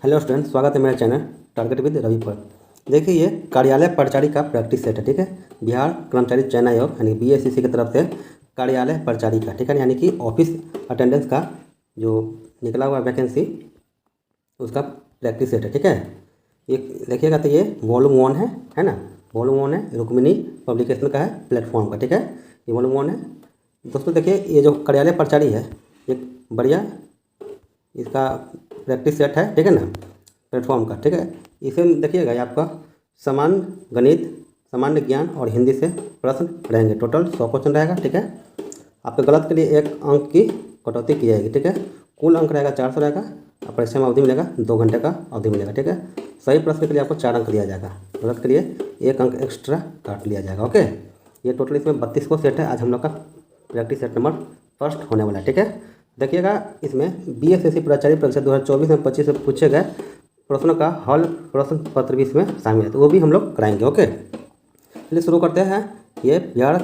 Hello student, स्वागत है मेरे चैनल टारगेट विद रवि पर। देखिए, ये कार्यालय परिचारी का प्रैक्टिस सेट है। ठीक है, बिहार कर्मचारी चयन आयोग यानी बीएससीसी की तरफ से कार्यालय परिचारी का, ठीक है, यानी कि ऑफिस अटेंडेंस का जो निकला हुआ वैकेंसी उसका प्रैक्टिस सेट है। ठीक है, ये देखिएगा तो ये वॉल्यूम 1 है ना। वॉल्यूम 1 है, रुक्मिणी पब्लिकेशन का है, प्लेटफॉर्म का। ठीक है, ये वॉल्यूम 1 है। दोस्तों देखिए, ये जो कार्यालय परिचारी है एक बढ़िया इसका प्रैक्टिस सेट है। ठीक है ना, प्लेटफॉर्म का। ठीक है, इसमें देखिएगा ये आपका सामान्य गणित, सामान्य ज्ञान और हिंदी से प्रश्न रहेंगे। टोटल 100 क्वेश्चन रहेगा। ठीक है, आपके गलत के लिए 1 अंक की कटौती की जाएगी। ठीक है, कुल अंक रहेगा 400 रहेगा। और परीक्षा में अवधि मिलेगा 2 घंटे का अवधि मिलेगा। ठीक है, सही प्रश्न के लिए आपको 4 अंक दिया जाएगा, गलत के लिए 1 अंक एक्स्ट्रा काट लिया जाएगा। ओके, ये टोटल इसमें 32 को सेट है। आज हम लोग का प्रैक्टिस सेट नंबर फर्स्ट होने वाला है। ठीक है, देखिएगा इसमें बीएसएससी प्राचार्य परीक्षा 2024 में 25 से पूछे गए प्रश्नों का हल प्रश्न पत्र भी इसमें शामिल है, तो वो भी हम लोग कराएंगे। ओके, चलिए शुरू करते हैं। ये बिहार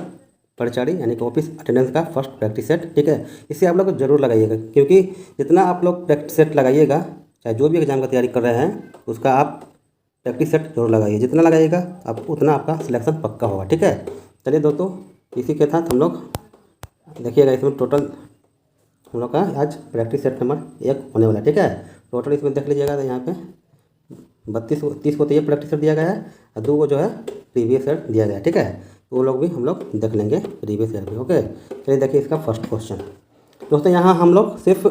परिचारी यानी कि ऑफिस अटेंडेंस का फर्स्ट प्रैक्टिस सेट। ठीक है, इसे आप लोग जरूर लगाइएगा, क्योंकि जितना आप लोग प्रैक्टिस सेट लगाइएगा, चाहे जो भी एग्जाम का तैयारी कर रहे हैं उसका आप प्रैक्टिस सेट जरूर लगाइए। जितना लगाइएगा आप उतना आपका सिलेक्शन पक्का होगा। ठीक है, चलिए दोस्तों, इसी के साथ हम लोग देखिएगा इसमें टोटल हम लोग का आज प्रैक्टिस सेट नंबर 1 होने वाला है। ठीक है, टोटल इसमें देख लीजिएगा तो यहाँ पे 30 को तो ये प्रैक्टिस सेट दिया गया है और 2 को जो है प्रीवियस सेट दिया गया है। ठीक है, तो वो लोग भी हम लोग देख लेंगे प्रीवियस सेट में। ओके, चलिए देखिए इसका फर्स्ट क्वेश्चन। दोस्तों यहाँ हम लोग सिर्फ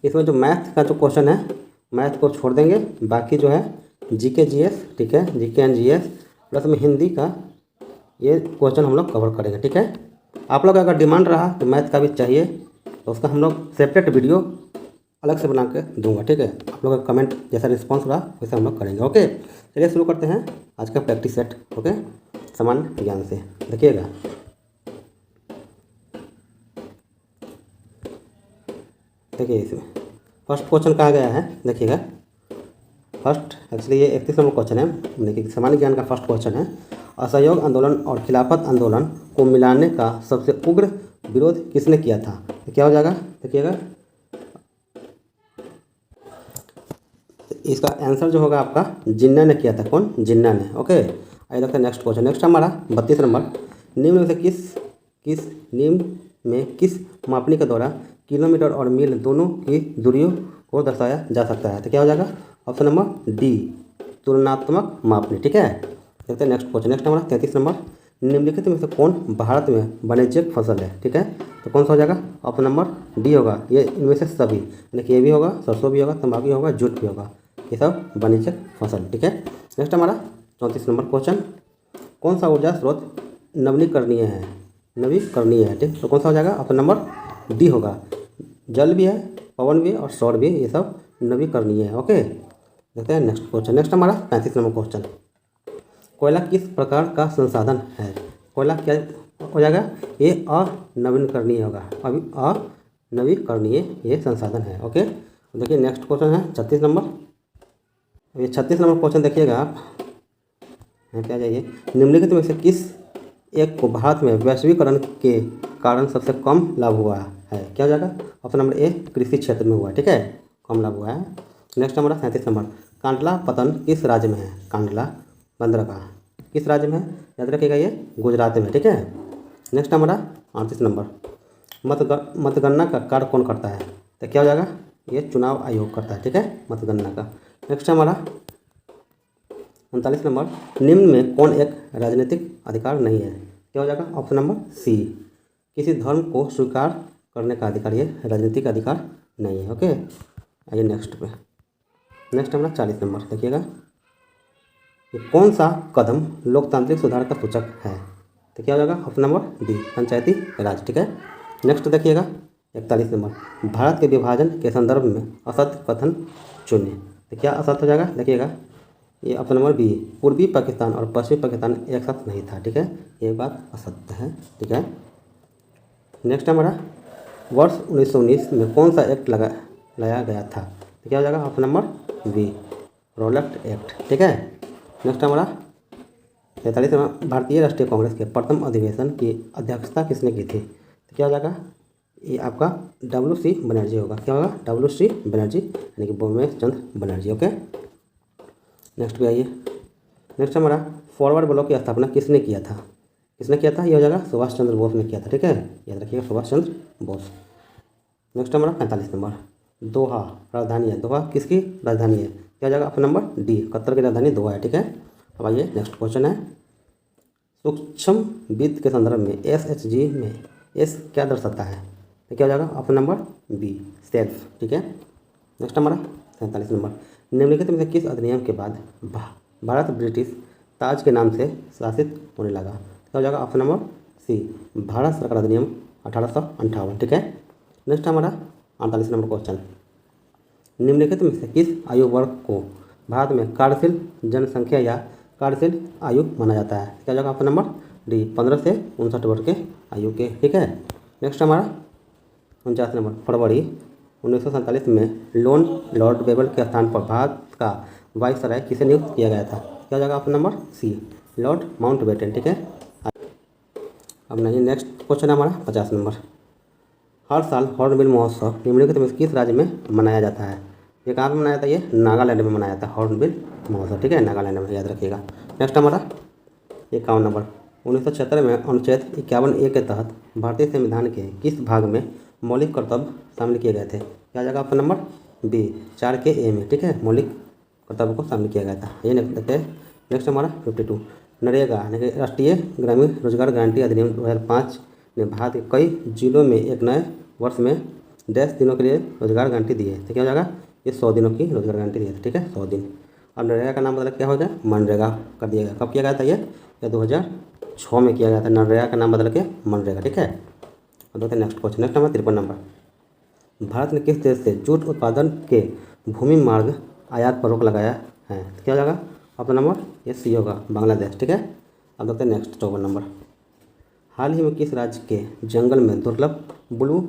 इसमें जो मैथ का जो क्वेश्चन है, मैथ को छोड़ देंगे, बाकी जो है जीके जीएस, ठीक है, जीके एंड जीएस प्लस में हिंदी का ये क्वेश्चन हम लोग कवर करेंगे। ठीक है, आप लोग अगर डिमांड रहा तो मैथ का भी चाहिए तो उसका हम लोग सेपरेट वीडियो अलग से बना के दूंगा। ठीक है, आप लोगों का कमेंट जैसा रिस्पांस रहा वैसे हम लोग करेंगे। ओके, चलिए शुरू करते हैं आज का प्रैक्टिस सेट। ओके, सामान्य ज्ञान से देखिएगा। देखिए इसमें फर्स्ट क्वेश्चन कहा गया है, देखिएगा फर्स्ट, एक्चुअली ये 31 नंबर क्वेश्चन है। देखिए सामान्य ज्ञान का फर्स्ट क्वेश्चन है, असहयोग आंदोलन और खिलाफत आंदोलन को मिलाने का सबसे उग्र विरोध किसने किया था? तो क्या हो जाएगा, देखिएगा इसका आंसर जो होगा आपका जिन्ना ने किया था। कौन? जिन्ना ने। ओके, आइए देखते हैं नेक्स्ट क्वेश्चन। नेक्स्ट हमारा 32 नंबर, निम्न में से किस मापनी के द्वारा किलोमीटर और मील दोनों की दूरियों को दर्शाया जा सकता है? तो क्या हो जाएगा ऑप्शन नंबर डी, तुलनात्मक मापनी। ठीक है, देखते हैं नेक्स्ट क्वेश्चन। नेक्स्ट हमारा 33 नंबर, निम्नलिखित में से कौन भारत में वाणिज्यिक फसल है? ठीक है, तो कौन सा हो जाएगा ऑप्शन नंबर डी होगा। ये इनमें से सभी, देखिए ये भी होगा, सरसों भी होगा, तंबाकू होगा, जूट भी होगा, ये सब वाणिज्यिक फसल। ठीक है, नेक्स्ट हमारा 34 नंबर क्वेश्चन, कौन सा ऊर्जा स्रोत नवीकरणीय है? नवीकरणीय है, ठीक, तो कौन सा हो जाएगा ऑप्शन नंबर डी होगा। जल भी है, पवन भी और सौर भी, ये सब नवीकरणीय है। ओके, देखते हैं नेक्स्ट क्वेश्चन। नेक्स्ट हमारा 35 नंबर क्वेश्चन, कोयला किस प्रकार का संसाधन है? कोयला क्या हो जाएगा? ये अनवीकरणीय होगा, अभी अनवीकरणीय ये संसाधन है। ओके, देखिए नेक्स्ट क्वेश्चन है 36 नंबर। ये 36 नंबर क्वेश्चन देखिएगा आप, यहाँ पे आ जाइए। निम्नलिखित में से किस एक को भारत में वैश्वीकरण के कारण सबसे कम लाभ हुआ है? क्या हो जाएगा ऑप्शन नंबर ए, कृषि क्षेत्र में हुआ है। ठीक है, कम लाभ हुआ है। नेक्स्ट हमारा 37 नंबर, कांडला पतन किस राज्य में है? कांडला बंदरगाह किस राज्य में है? याद रखिएगा ये गुजरात में। ठीक है, नेक्स्ट हमारा 38 नंबर, मतगणना का कार्य कौन करता है? तो क्या हो जाएगा? ये चुनाव आयोग करता है। ठीक है, मतगणना का। नेक्स्ट हमारा 39 नंबर, निम्न में कौन एक राजनीतिक अधिकार नहीं है? क्या हो जाएगा ऑप्शन नंबर सी, किसी धर्म को स्वीकार करने का अधिकार, ये राजनीतिक अधिकार नहीं है। ओके, आइए नेक्स्ट पे। नेक्स्ट हमारा 40 नंबर देखिएगा, ये कौन सा कदम लोकतांत्रिक सुधार का सूचक है? तो क्या हो जाएगा ऑप्शन नंबर डी, पंचायती राज। ठीक है, नेक्स्ट देखिएगा 41 नंबर, भारत के विभाजन के संदर्भ में असत्य कथन चुने। तो क्या असत्य हो जाएगा? देखिएगा ये ऑप्शन नंबर बी, पूर्वी पाकिस्तान और पश्चिमी पाकिस्तान एक साथ नहीं था। ठीक है, ये बात असत्य है। ठीक है, नेक्स्ट हमारा वर्ष 1919 में कौन सा एक्ट लाया गया था? तो क्या हो जाएगा option number B, Rowlatt Act. ठीक है, नेक्स्ट हमारा 43 में, भारतीय राष्ट्रीय कांग्रेस के प्रथम अधिवेशन की अध्यक्षता किसने की थी? तो क्या हो जाएगा ये आपका WC बनर्जी होगा। क्या होगा? WC बनर्जी यानी कि बोमेश चंद्र बनर्जी। ओके, नेक्स्ट पे आइए। नेक्स्ट हमारा फॉरवर्ड ब्लॉक की स्थापना किसने किया था? किसने किया था? ये हो जाएगा सुभाष चंद्र बोस ने किया था। ठीक है, याद रखिएगा, सुभाष चंद्र बोस। नेक्स्ट हमारा 45 नंबर, दोहा राजधानी है। दोहा किसकी राजधानी है? क्या हो जाएगा ऑप्शन नंबर डी, कतर की राजधानी दोहा है। ठीक है, अब आइए नेक्स्ट क्वेश्चन है, सूक्ष्म वित्त के संदर्भ में SHG में एस क्या दर्शाता है? तो क्या हो जाएगा ऑप्शन नंबर बी, सेल्फ। ठीक है, नेक्स्ट हमारा 47 नंबर, निम्नलिखित में से किस अधिनियम के बाद भारत ब्रिटिश ताज के नाम से शासित होने लगा? क्या हो जाएगा ऑप्शन नंबर सी, भारत सरकार अधिनियम 1858। ठीक है, नेक्स्ट हमारा 48 नंबर क्वेश्चन, निम्नलिखित में से किस आयु वर्ग को भारत में कार्यशील जनसंख्या या कार्यशील आयु माना जाता है? क्या हो जाएगा ऑप्शन नंबर डी, 15 से 59 वर्ष के आयु के। ठीक है, नेक्स्ट हमारा 49 नंबर, फरवरी 1947 में लॉर्ड बेबल के स्थान पर भारत का वाइसराय किसे नियुक्त किया गया था? क्या हो जाएगा option number C, Lord Mountbatten. ठीक है, अब नहीं, नेक्स्ट क्वेश्चन है हमारा 50 नंबर, हर साल हॉर्नबिल महोत्सव निम्नलिखित में किस राज्य में मनाया जाता है? ये कहाँ पर मनाया जाता है? ये नागालैंड में मनाया जाता है हॉर्नबिल महोत्सव। ठीक है, नागालैंड में, याद रखिएगा। नेक्स्ट हमारा 51 नंबर, 1976 में अनुच्छेद 51A के तहत भारतीय संविधान के किस भाग में मौलिक कर्तव्य शामिल किए गए थे? क्या जाएगा ऑप्शन नंबर बी, 4K में। ठीक है, मौलिक कर्तव्य को शामिल किया गया था। ये नेक्स्ट हमारा 52, नरेगा यानी कि राष्ट्रीय ग्रामीण रोजगार गारंटी अधिनियम 2005 ने भारत के कई जिलों में एक नए वर्ष में 10 दिनों के लिए रोजगार गारंटी दी है। तो क्या हो जाएगा? ये 100 दिनों की रोजगार गारंटी दी है। ठीक है, 100 दिन। अब नरेगा का नाम बदल क्या हो जाए? मनरेगा कर दिया गया। कब किया गया था? ये 2006 में किया गया था। नरेगा का नाम बदल के मनरेगा। ठीक है, अब देखते हैं next question. Next number 53 number, Bharat ने किस देश से जूट उत्पादन के भूमि मार्ग आयात पर रोक लगाया है? क्या हो जाएगा ऑप्शन नंबर ये सी होगा, बांग्लादेश। ठीक है, अब देखते हैं नेक्स्ट 54 नंबर, हाल ही में किस राज्य के जंगल में दुर्लभ ब्लू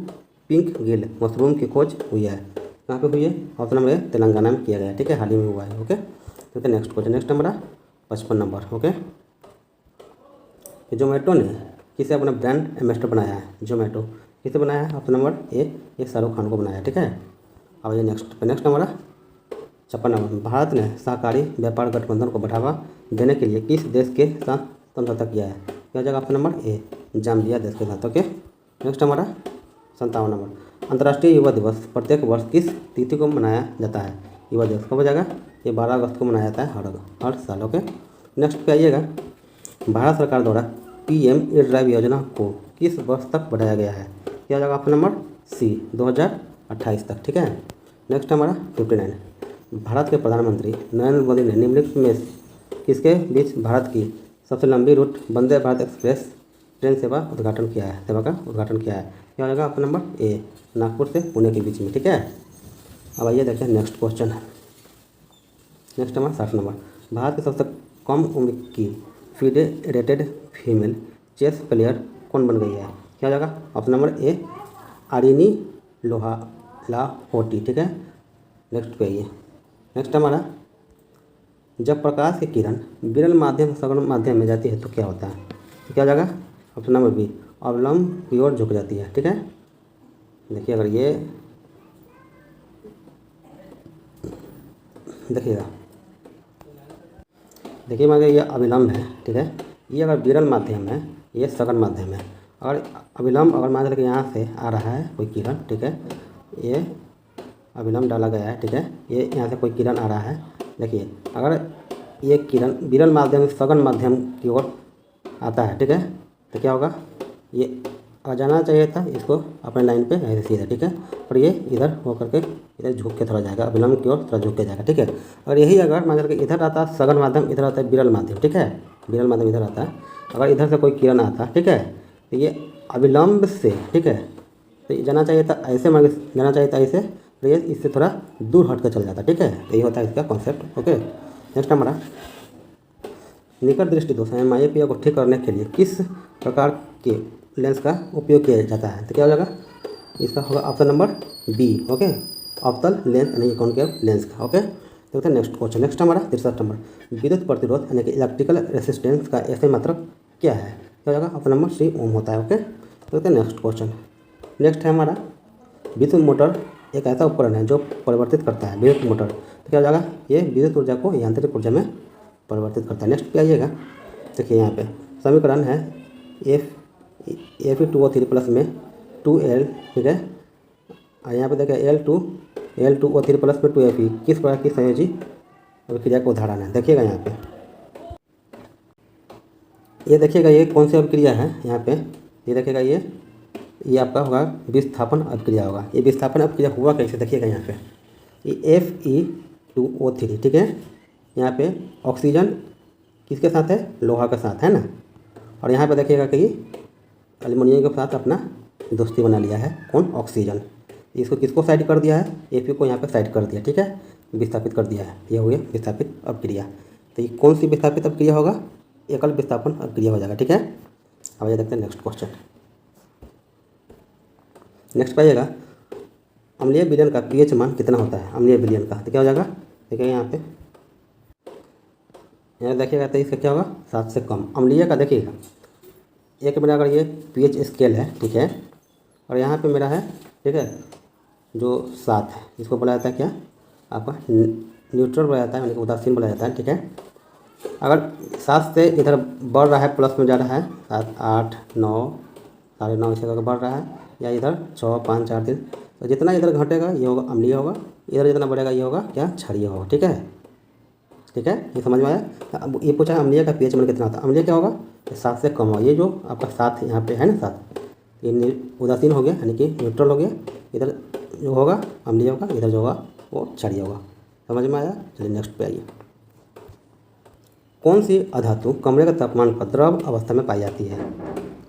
पिंक गिल मशरूम की खोज हुई है? कहाँ पे हुई है? ऑप्शन नंबर तेलंगाना में किया गया है। ठीक है, हाल ही में हुआ है। ओके, देखते हैं next question. Next number 55 number. Okay, Zomato ने किसे अपना ब्रांड एम्बेसडर बनाया है? जोमेटो किसे बनाया है? ऑप्शन नंबर ए, ये शाहरुख खान को बनाया है। ठीक है, अब ये नेक्स्ट नंबर 56 नंबर, भारत ने सहकारी व्यापार गठबंधन को बढ़ावा देने के लिए किस देश के साथ समझौता किया है? क्या हो जाएगा ऑप्शन नंबर ए, जाम्बिया देश के साथ। ओके, नेक्स्ट हमारा 57 नंबर, अंतर्राष्ट्रीय युवा दिवस प्रत्येक वर्ष किस तिथि को मनाया जाता है? युवा दिवस कब हो जाएगा? ये 12 अगस्त को मनाया जाता है हर साल। ओके, नेक्स्ट पे आइएगा, भारत सरकार द्वारा PM ई-ड्राइव योजना को किस वर्ष तक बढ़ाया गया है? क्या हो जाएगा ऑप्शन नंबर सी, 2028 तक। ठीक है, नेक्स्ट हमारा 59, भारत के प्रधानमंत्री नरेंद्र मोदी ने निम्नलिखित में किसके बीच भारत की सबसे लंबी root Vande Bharat express train सेवा का उद्घाटन किया है? क्या हो जाएगा ऑप्शन नंबर ए, नागपुर से पुणे के बीच में। ठीक है, अब आइए देखते हैं नेक्स्ट क्वेश्चन। नेक्स्ट हमारा 60 नंबर, भारत की सबसे कम उम्र की फेडरेटेड फीमेल चेस प्लेयर कौन बन गई है? क्या हो जाएगा ऑप्शन नंबर ए, आरिनी लाहोटी। ठीक है, नेक्स्ट पे आइए। नेक्स्ट हमारा, जब प्रकाश की किरण विरल माध्यम से सघन माध्यम में जाती है तो क्या होता है? तो क्या हो जाएगा ऑप्शन नंबर बी, अवलंब की ओर झुक जाती है। ठीक है, देखिए अगर ये देखिए मगर ये अविलंब है। ठीक है, ये अगर विरल माध्यम है, ये सघन माध्यम है। अगर अविलंब अगर मान लीजिए यहाँ से आ रहा है कोई किरण, ठीक है, ये अविलंब डाला गया है। ठीक है, ये यहाँ से कोई किरण आ रहा है। देखिए अगर ये किरण विरल माध्यम से सघन माध्यम की ओर आता है, ठीक है, तो क्या होगा? ये आ जाना चाहिए था इसको अपने लाइन पे ऐसे सीधा। ठीक है, और ये इधर होकर के इधर झुक के थोड़ा जाएगा, अविलंब की ओर थोड़ा झुक के जाएगा। ठीक है, और यही अगर मान लीजिए इधर आता है सघन माध्यम, इधर आता है विरल माध्यम। ठीक है, विरल माध्यम इधर आता है, अगर इधर से कोई किरण आता है, ठीक है, तो ये अविलंब से, ठीक है, तो ये जाना चाहिए था ऐसे, मान जाना चाहिए था ऐसे, तो ये इससे थोड़ा दूर हट कर चल जाता। ठीक है, यही होता है इसका कॉन्सेप्ट। ओके, नेक्स्ट हमारा, निकट दृष्टि दोष है मायोपिया को ठीक करने के लिए किस प्रकार के लेंस का उपयोग किया जाता है? तो क्या हो जाएगा? इसका होगा ऑप्शन नंबर बी। ओके, अवतल लेंस यानी कॉनकेव लेंस का। ओके, देखते हैं नेक्स्ट क्वेश्चन। नेक्स्ट हमारा 63 नंबर, विद्युत प्रतिरोध यानी कि इलेक्ट्रिकल रेसिस्टेंस का ऐसे मात्रक क्या है? क्या हो जाएगा? ऑप्शन नंबर सी, ओम होता है। ओके, देखते हैं नेक्स्ट क्वेश्चन। नेक्स्ट है हमारा विद्युत मोटर एक ऐसा उपकरण है जो परिवर्तित करता है विद्युत मोटर, तो क्या हो जाएगा, ये विद्युत ऊर्जा को यांत्रिक ऊर्जा में परिवर्तित करता है। नेक्स्ट पे आइएगा, देखिए यहाँ पे समीकरण है Fe2O3 प्लस में 2L, ठीक है, और यहाँ पे देखिए L2O3 प्लस में 2Fe किस प्रकार की संयोजी अभिक्रिया का उदाहरण है। देखिएगा यहाँ पे, ये देखिएगा ये कौन सी अभिक्रिया है, यहाँ पे ये देखिएगा ये आपका होगा विस्थापन अभिक्रिया होगा। ये विस्थापन अभिक्रिया हुआ कैसे, देखिएगा यहाँ पे ये Fe2O3, ठीक है, यहाँ पे ऑक्सीजन किसके साथ है, लोहा के साथ है ना, और यहाँ पे देखिएगा कि एल्युमिनियम के साथ अपना दोस्ती बना लिया है कौन, ऑक्सीजन। इसको किसको साइड कर दिया है, Fe को यहाँ पे साइड कर दिया, ठीक है, विस्थापित कर दिया है, ये हो गया विस्थापित अभिक्रिया। तो ये कौन सी विस्थापित अभिक्रिया होगा, एकल विस्थापन अभिक्रिया हो जाएगा, ठीक है। अब ये देखते हैं नेक्स्ट क्वेश्चन। नेक्स्ट पाइएगा अम्लीय विलयन का पीएच मान कितना होता है, अम्लीय विलयन का, तो क्या हो जाएगा, देखिए यहाँ देखिएगा, तो इसका क्या होगा 7 से कम। अम्लीय का देखिएगा एक मेरा अगर ये पीएच स्केल है, ठीक है, और यहाँ पे मेरा है, ठीक है, जो 7 है, इसको बोला जाता है क्या, आपका न्यूट्रल बोला जाता है, यानी कि उदासीन बोला जाता है, ठीक है। अगर 7 से इधर बढ़ रहा है, प्लस में जा रहा है 7, 8, 9, 9:30 इसे अगर बढ़ रहा है, या इधर 6, 5, 4, 3, तो जितना इधर घटेगा ये होगा अम्लीय होगा, इधर जितना बढ़ेगा ये होगा क्या, क्षारीय होगा, ठीक है, ठीक है, ये समझ में आया। अब ये पूछा अम्लीय का पीएच मान कितना होता है, अम्लीय क्या होगा, 7 से कम होगा। ये जो आपका 7 यहाँ पे है ना, 7 ये उदासीन हो गया, यानी कि न्यूट्रल हो गया, इधर जो होगा अम्लीय होगा, इधर जो होगा वो क्षारीय होगा। समझ में आया। चलिए नेक्स्ट पे आइए। कौन सी अधातु कमरे के तापमान पर द्रव अवस्था में पाई जाती है,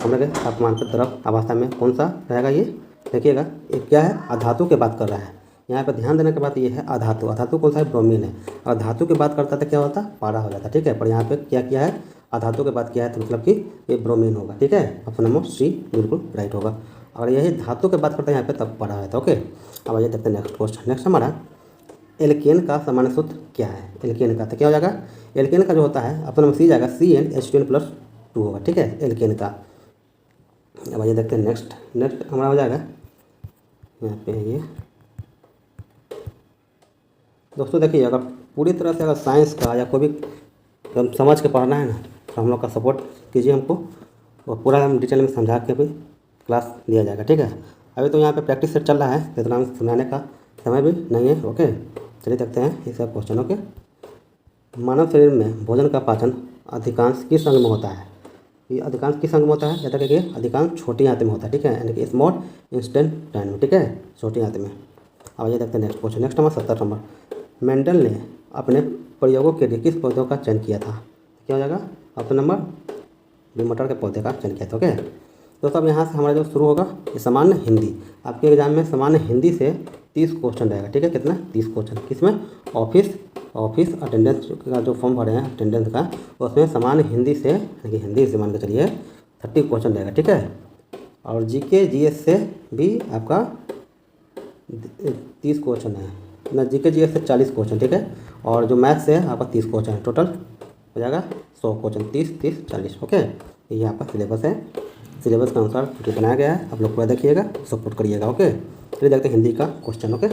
कमरे के तापमान पर द्रव अवस्था में कौन सा रहेगा, ये देखिएगा, ये क्या है, अधातु की बात कर रहा है। यहाँ पर ध्यान देने की बात ये है, अधातु, अधातु कौन सा है, ब्रोमीन है। और धातु की बात करता था क्या होता, पारा हो जाता, ठीक है, पर यहाँ पे क्या किया है, अधातु की बात किया है, तो मतलब कि ये ब्रोमीन होगा, ठीक है, ऑप्शन नंबर सी बिल्कुल राइट होगा। और यही धातु की बात करते हैं यहाँ पे, तब पारा है, तो ओके। अब आइए देखते हैं नेक्स्ट क्वेश्चन। नेक्स्ट हमारा एल्केन का सामान्य सूत्र क्या है, एल्केन का, तो क्या हो जाएगा, एल्केन का जो होता है ऑप्शन नंबर सी जाएगा, CnH2n+2 होगा, ठीक है, एल्केन का। अब आइए देखते हैं नेक्स्ट हमारा हो जाएगा यहाँ पे ये दोस्तों, देखिए अगर पूरी तरह से अगर साइंस का या कोई भी समझ के पढ़ना है ना, तो हम लोग का सपोर्ट कीजिए हमको, और पूरा हम डिटेल में समझा के भी क्लास लिया जाएगा, ठीक है। अभी तो यहाँ पे प्रैक्टिस सेट चल रहा है, तो इतना समझाने का समय भी नहीं है, ओके। चलिए देखते हैं इसका क्वेश्चन, ओके। मानव शरीर में भोजन का पाचन अधिकांश किस अंग में होता है, ये अधिकांश किस अंग में होता है, जैसा कि अधिकांश छोटी आंत में होता है, ठीक है, यानी कि स्मॉल इंटेस्टाइन में, ठीक है, छोटी आंत में। अब ये देखते हैं next question. Next number 70 number, Mendel ने अपने प्रयोगों के लिए किस पौधों का चयन किया था, क्या हो जाएगा, ऑप्शन नंबर बी, मटर के पौधे का चयन किया था, ओके। दोस्तों अब यहाँ से हमारा जो शुरू होगा ये सामान्य हिंदी, आपके एग्जाम में सामान्य हिंदी से 30 क्वेश्चन रहेगा, ठीक है, कितना 30 क्वेश्चन, किसमें, ऑफिस अटेंडेंस का जो फॉर्म भरे हैं अटेंडेंस का, उसमें सामान्य हिंदी से, यानी कि हिंदी से मान के चलिए 30 क्वेश्चन रहेगा, ठीक है। और जीके जीएस से भी आपका 30 क्वेश्चन है ना, जीके जीएस से 40 क्वेश्चन, ठीक है, और जो मैथ से आपका 30 क्वेश्चन है, टोटल हो जाएगा 100 क्वेश्चन, 30, 40, ओके। ये आपका सिलेबस है, सिलेबस के अनुसार जो बनाया गया है, आप लोग पूरा देखिएगा, सपोर्ट करिएगा, ओके। चलिए देखते हैं हिंदी का क्वेश्चन, ओके।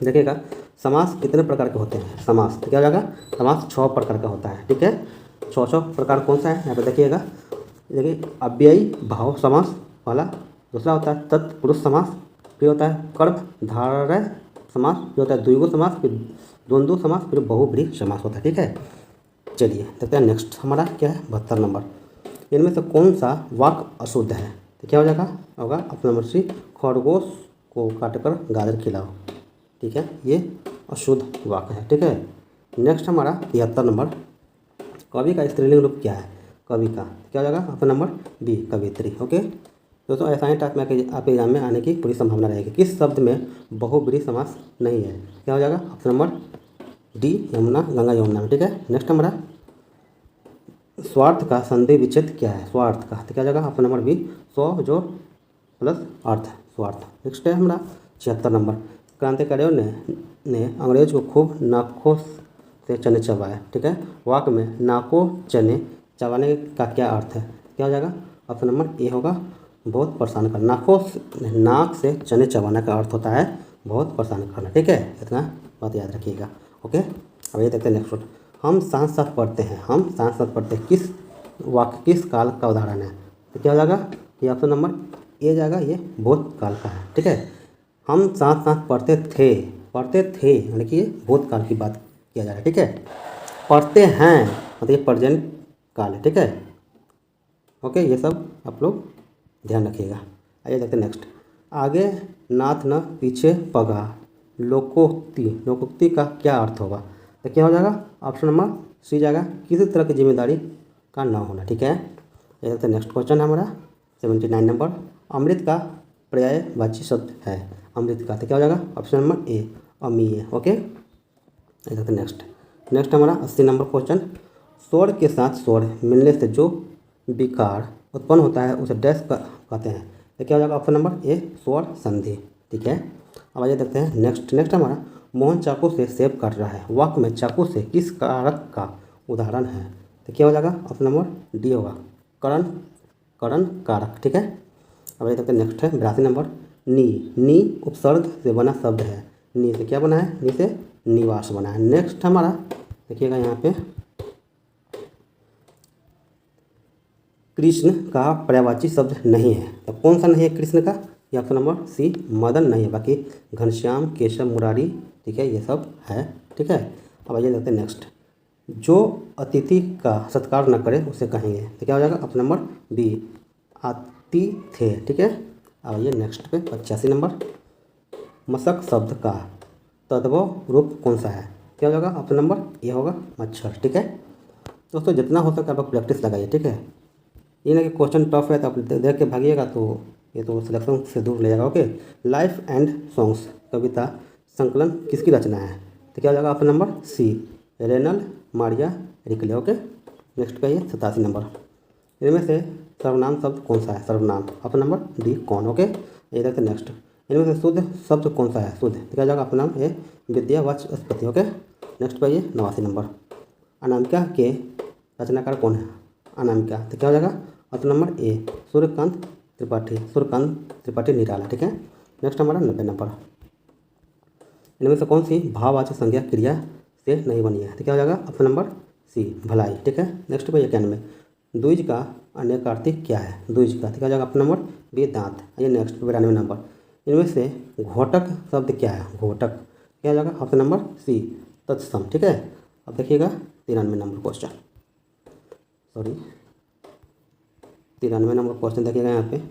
देखिएगा समास कितने प्रकार के होते हैं, समास, तो क्या हो जाएगा, समास 6 प्रकार का होता है, ठीक है। 6 प्रकार कौन सा है, यहाँ पे देखिएगा, देखिए अव्ययी भाव समास वाला, दूसरा होता है तत्पुरुष समास, फिर होता है कर्मधारय समास, जो होता है द्विगु समास, फिर द्वंद्व समास, फिर बहुब्रीहि समास होता है, ठीक है। चलिए देखते हैं नेक्स्ट हमारा क्या है 72 नंबर, इनमें से कौन सा वाक्य अशुद्ध है, तो क्या हो जाएगा, होगा ऑप्शन नंबर सी, खरगोश को काटकर गाजर खिलाओ, ठीक है, ये अशुद्ध वाक्य है, ठीक है। नेक्स्ट हमारा 73 नंबर, कवि का स्त्रीलिंग रूप क्या है, कवि का क्या हो जाएगा, ऑप्शन नंबर बी, कवित्री, ओके। दोस्तों ऐसा ही टाइप में आपके एग्जाम में आने की पूरी संभावना रहेगी। किस शब्द में बहुब्रीहि समास नहीं है, क्या हो जाएगा, option number D, Yamuna, Ganga Yamuna में, ठीक है। नेक्स्ट हमारा स्वार्थ का संधि विच्छेद क्या है, स्वार्थ का, तो क्या हो जाएगा, ऑप्शन नंबर बी, स्व जो प्लस अर्थ, स्वार्थ। नेक्स्ट है हमारा 76 नंबर, क्रांतिकारियों ने अंग्रेज को खूब नाकों से चने चबाए, ठीक है। वाक्य में नाकों चने चबाने का क्या अर्थ है, क्या हो जाएगा, ऑप्शन नंबर ए होगा, बहुत परेशान करना। नाक से चने चबाना का अर्थ होता है बहुत परेशान करना, ठीक है, इतना बात याद रखिएगा। ओके, अब ये देखते हैं नेक्स्ट। हम साथ साथ पढ़ते हैं, हम साथ साथ पढ़ते हैं, किस वाक्य किस काल का उदाहरण है? तो क्या हो जाएगा, ये ऑप्शन नंबर ए जाएगा, ये भूतकाल का है, ठीक है। हम साथ साथ पढ़ते थे यानी कि ये भूतकाल की बात किया जा रहा है, ठीक है। पढ़ते हैं मतलब ये प्रेजेंट काल है, ठीक है। ओके, ये सब आप लोग ध्यान रखिएगा। आइए देखते हैं नेक्स्ट। आगे नाथ न पीछे पगा, लोकोक्ति का क्या अर्थ होगा? तो क्या हो जाएगा, ऑप्शन नंबर सी जाएगा, किसी तरह की जिम्मेदारी का ना होना, ठीक है। ये देखते हैं नेक्स्ट क्वेश्चन है हमारा 79 नंबर। अमृत का पर्यायवाची शब्द है, अमृत का, तो क्या हो जाएगा, ऑप्शन नंबर ए, अमीय। ओके, ये देखते हैं नेक्स्ट हमारा 80 नंबर क्वेश्चन। स्वर के साथ स्वर मिलने से जो विकार उत्पन्न होता है उसे डैश कहते हैं, तो क्या हो जाएगा, ऑप्शन नंबर ए, स्वर संधि, ठीक है। अब आइए देखते हैं नेक्स्ट हमारा। मोहन चाकू से सेब काट रहा है, वाक्य में चाकू से किस कारक का उदाहरण है? तो क्या हो जाएगा, ऑप्शन नंबर डी होगा, करण कारक, ठीक है। अब आइए देखते हैं नेक्स्ट है 82 नंबर। नी उपसर्ग से बना शब्द है, नी से क्या बना है, नी से निवास बना है। नेक्स्ट हमारा देखिएगा यहाँ पे, कृष्ण का पर्यायवाची शब्द नहीं है, तो कौन सा नहीं है कृष्ण का? ये ऑप्शन नंबर सी, मदन नहीं है, बाकी घनश्याम, केशव, मुरारी, ठीक है, ये सब है, ठीक है। अब आइए देखते हैं नेक्स्ट। जो अतिथि का सत्कार न करे उसे कहेंगे, तो क्या हो जाएगा, ऑप्शन नंबर बी, आतिथ्य, ठीक है। अब आइए नेक्स्ट पे 85 नंबर। मशक शब्द का तद्भव रूप कौन सा है? क्या हो जाएगा, ऑप्शन नंबर ए होगा, मच्छर, ठीक है। दोस्तों जितना हो सके आप लोग प्रैक्टिस लगाइए, ठीक है। ये ना कि क्वेश्चन टफ है तो आप देख के भागिएगा तो ये तो सिलेक्शन से दूर ले जाएगा। ओके, लाइफ एंड सॉन्ग्स कविता संकलन किसकी रचना है? तो क्या हो जाएगा, option number C, Rainer Maria Rilke. Okay, next पे 87 नंबर। इनमें से सर्वनाम शब्द कौन सा है? सर्वनाम, ऑप्शन नंबर डी, कौन। ओके, ये देखते नेक्स्ट। इनमें से शुद्ध शब्द कौन सा है? शुद्ध, तो क्या हो जाएगा, ऑप्शन नंबर ए, विद्यावाचस्पति। ओके, नेक्स्ट पे 89 नंबर। अनामिका के रचनाकार कौन है? अनामिका, तो क्या हो जाएगा, option number A, Suryakant Tripathi Nirala, ठीक है। नेक्स्ट हमारा 90 नंबर। इनमें से कौन सी भाववाचक संज्ञा क्रिया से नहीं बनी है? तो क्या हो जाएगा, ऑप्शन नंबर सी, भलाई, ठीक है। नेक्स्ट पे 91। द्विज का अन्यकार्ती क्या है? द्विज का, तो क्या हो जाएगा, ऑप्शन नंबर बी, दांत। आइए नेक्स्ट 92 नंबर। इनमें से घोटक शब्द क्या है? घोटक, क्या हो जाएगा, ऑप्शन नंबर सी, तत्सम, ठीक है। अब देखिएगा 93 नंबर क्वेश्चन, 93 नंबर क्वेश्चन देखिएगा यहाँ पे।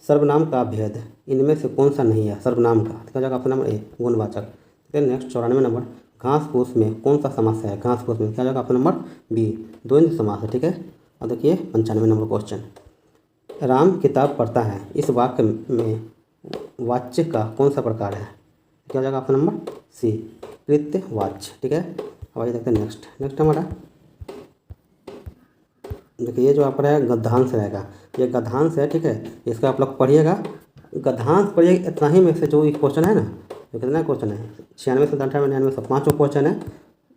सर्वनाम का भेद इनमें से कौन सा नहीं है? सर्वनाम का, तो क्या जाएगा, ऑप्शन नंबर ए, गुणवाचक, ठीक है। Next 94 number. घास फूस में कौन सा समास है? घास फूस में, क्या जाएगा, ऑप्शन नंबर बी, द्वंद्व समास है, ठीक है। अब देखिए 95 नंबर क्वेश्चन। राम किताब पढ़ता है, इस वाक्य में वाच्य का कौन सा प्रकार है? क्या जाएगा, ऑप्शन नंबर सी, कृत्यवाच्य, ठीक है। अब आइए देखते हैं नेक्स्ट हमारा देखिए, ये जो आप है गद्यांश रहेगा, ये गद्यांश है, ठीक है। इसका आप लोग पढ़िएगा, गद्यांश पढ़िएगा, इतना ही में से जो क्वेश्चन है ना, ये कितना क्वेश्चन है, 96 से 98 99 से 5 क्वेश्चन है,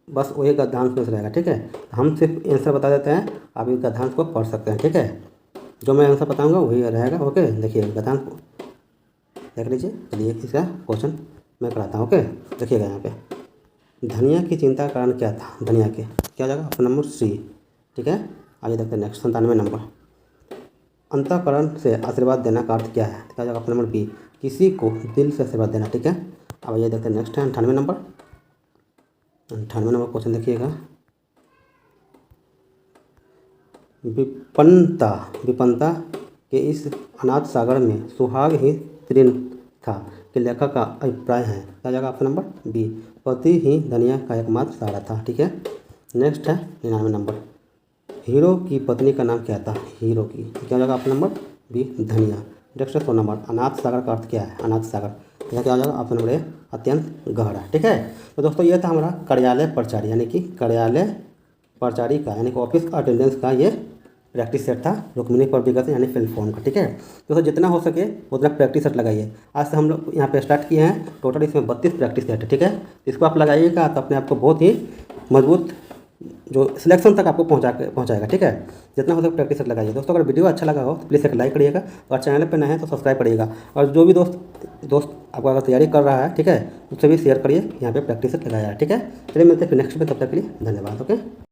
बस वही गद्यांश में से रहेगा, ठीक है। हम सिर्फ आंसर बता देते हैं, आप इस गद्यांश को पढ़ सकते हैं, ठीक है। जो मैं आंसर बताऊँगा वही रहेगा। ओके, देखिए गद्यांश देख लीजिए। चलिए इसका क्वेश्चन मैं कराता हूँ। ओके, देखिएगा यहाँ पे, धनिया की चिंता का कारण क्या था? धनिया के, क्या जाएगा, ऑप्शन नंबर सी, ठीक है। आइए देखते हैं नेक्स्ट 97 नंबर। अंतःकरण से आशीर्वाद देना का अर्थ क्या है? क्या जाएगा, ऑप्शन नंबर बी, किसी को दिल से आशीर्वाद देना, ठीक है। अब आइए देखते हैं नेक्स्ट है 98 नंबर। 98 नंबर क्वेश्चन देखिएगा। विपन्नता के इस अनाथ सागर में सुहाग ही तृण था कि लेखक का अभिप्राय है? क्या जाएगा, ऑप्शन नंबर बी, पति ही दुनिया का एकमात्र सहारा था, ठीक है। नेक्स्ट है 99 नंबर। हीरो की पत्नी का नाम क्या था? हीरो की, क्या हो जाएगा, ऑप्शन नंबर बी, धनिया। Next 100 number. अनाथ सागर का अर्थ क्या है? अनाथ सागर, तो क्या हो जाएगा, ऑप्शन नंबर ए, अत्यंत गहरा, ठीक है। तो दोस्तों ये था हमारा कार्यालय प्रचारी, यानी कि कार्यालय प्रचारी का, यानी कि ऑफिस अटेंडेंस का ये प्रैक्टिस सेट था, रुक्मिणी पब्लिकेशन यानी फिल फॉर्म का, ठीक है। दोस्तों जितना हो सके उतना प्रैक्टिस सेट लगाइए। आज से हम लोग यहाँ पे स्टार्ट किए हैं, टोटल इसमें 32 प्रैक्टिस सेट है, ठीक है। इसको आप लगाइएगा तो अपने आप को बहुत ही मजबूत जो सिलेक्शन तक आपको पहुँचाएगा। ठीक है, जितना हो सके प्रैक्टिस सेट लगाइए दोस्तों। अगर वीडियो अच्छा लगा हो तो प्लीज़ एक लाइक करिएगा और चैनल पर नए हैं तो सब्सक्राइब करिएगा। और जो भी दोस्त आपको अगर तैयारी कर रहा है, ठीक है, उससे भी शेयर करिए, यहाँ पे प्रैक्टिस सेट लगाया है। ठीक है, चलिए मिलते हैं फिर नेक्स्ट में, तब तक के लिए धन्यवाद। ओके।